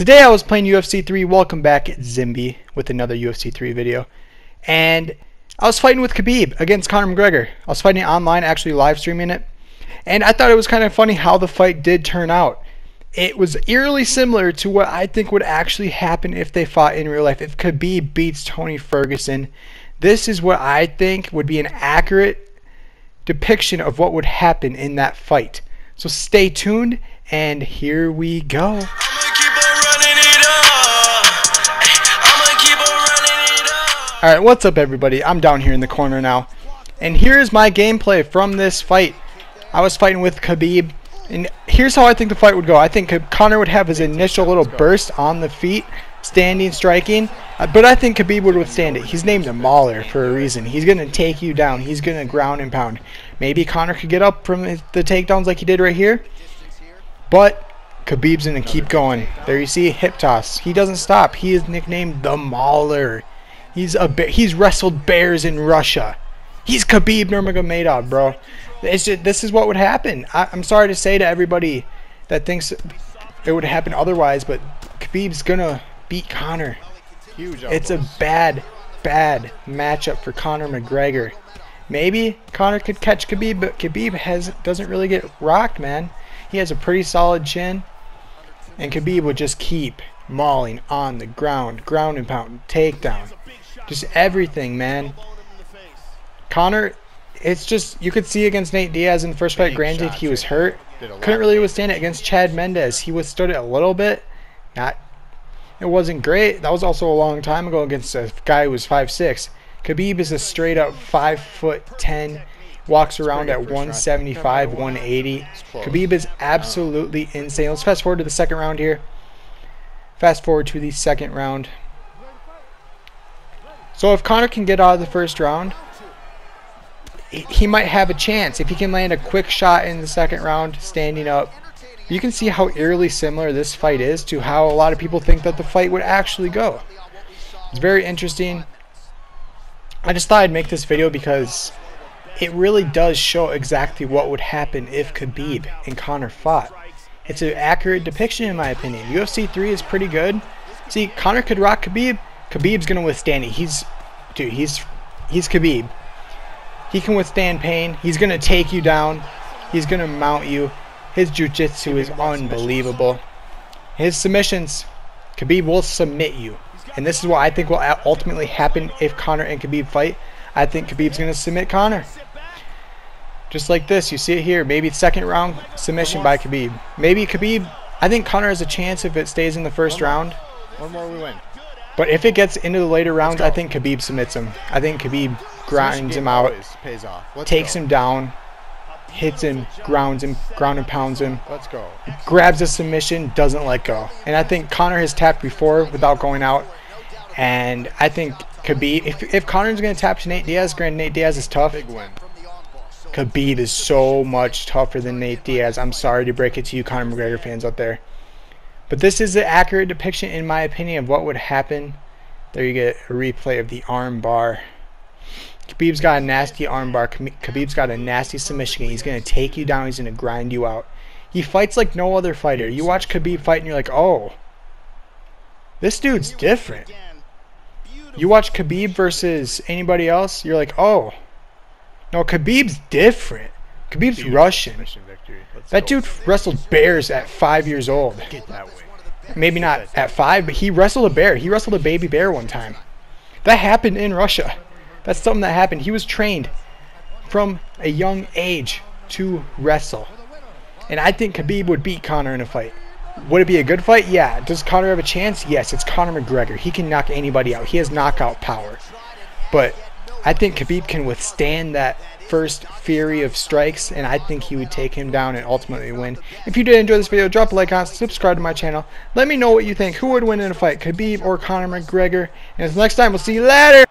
Today I was playing UFC 3. Welcome back, Zimby, with another UFC 3 video. And I was fighting with Khabib against Conor McGregor. I was fighting online, actually live streaming it. And I thought it was kind of funny how the fight did turn out. It was eerily similar to what I think would actually happen if they fought in real life. If Khabib beats Tony Ferguson, this is what I think would be an accurate depiction of what would happen in that fight. So stay tuned, and here we go. Alright, what's up everybody? I'm down here in the corner now. And here's my gameplay from this fight. I was fighting with Khabib. And here's how I think the fight would go. I think Conor would have his initial little burst on the feet, standing, striking. But I think Khabib would withstand it. He's named a Mauler for a reason. He's going to take you down. He's going to ground and pound. Maybe Conor could get up from the takedowns like he did right here. But Khabib's going to keep going. There you see, hip toss. He doesn't stop. He is nicknamed the Mauler. He's wrestled bears in Russia. He's Khabib Nurmagomedov, bro. It's just, this is what would happen. I'm sorry to say to everybody that thinks it would happen otherwise, but Khabib's gonna beat Conor. It's a bad matchup for Conor McGregor. Maybe Conor could catch Khabib, but Khabib doesn't really get rocked, man. He has a pretty solid chin, and Khabib would just keep mauling on the ground, ground and pound, takedown. Just everything, man. Conor, it's just, you could see against Nate Diaz in the first fight, granted he was hurt. Couldn't really withstand it against Chad Mendes. He withstood it a little bit. It wasn't great. That was also a long time ago against a guy who was 5'6". Khabib is a straight up 5'10", walks around at 175, 180. Khabib is absolutely insane. Let's fast forward to the second round here. Fast forward to the second round. So if Conor can get out of the first round, he might have a chance. If he can land a quick shot in the second round, standing up. You can see how eerily similar this fight is to how a lot of people think that the fight would actually go. It's very interesting. I just thought I'd make this video because it really does show exactly what would happen if Khabib and Conor fought. It's an accurate depiction in my opinion. UFC 3 is pretty good. See, Conor could rock Khabib. Khabib's gonna withstand it. He's Khabib. He can withstand pain. He's gonna take you down. He's gonna mount you. His jiu-jitsu is unbelievable. His submissions, Khabib will submit you. And this is what I think will ultimately happen if Conor and Khabib fight. I think Khabib's gonna submit Conor. Just like this, you see it here. Maybe second round submission by Khabib. Maybe Khabib, I think Conor has a chance if it stays in the first round. One more, we win. But if it gets into the later rounds, I think Khabib submits him. I think Khabib grinds him out, takes him down, hits him, ground and pounds him. Let's go. Grabs a submission, doesn't let go. And I think Conor has tapped before without going out. And I think Khabib, if Conor's going to tap to Nate Diaz, granted Nate Diaz is tough. Big win. Khabib is so much tougher than Nate Diaz. I'm sorry to break it to you Conor McGregor fans out there. But this is an accurate depiction, in my opinion, of what would happen. There you get a replay of the arm bar. Khabib's got a nasty arm bar. Khabib's got a nasty submission. He's going to take you down. He's going to grind you out. He fights like no other fighter. You watch Khabib fight and you're like, oh, this dude's different. You watch Khabib versus anybody else, you're like, oh, no, Khabib's different. Khabib's Russian. That dude wrestled bears at 5 years old. Maybe not at 5, but he wrestled a bear. He wrestled a baby bear one time. That happened in Russia. That's something that happened. He was trained from a young age to wrestle. And I think Khabib would beat Conor in a fight. Would it be a good fight? Yeah. Does Conor have a chance? Yes, it's Conor McGregor. He can knock anybody out. He has knockout power. But I think Khabib can withstand that first fury of strikes, and I think he would take him down and ultimately win. If you did enjoy this video, drop a like on it, subscribe to my channel. Let me know what you think. Who would win in a fight, Khabib or Conor McGregor? And until next time, we'll see you later.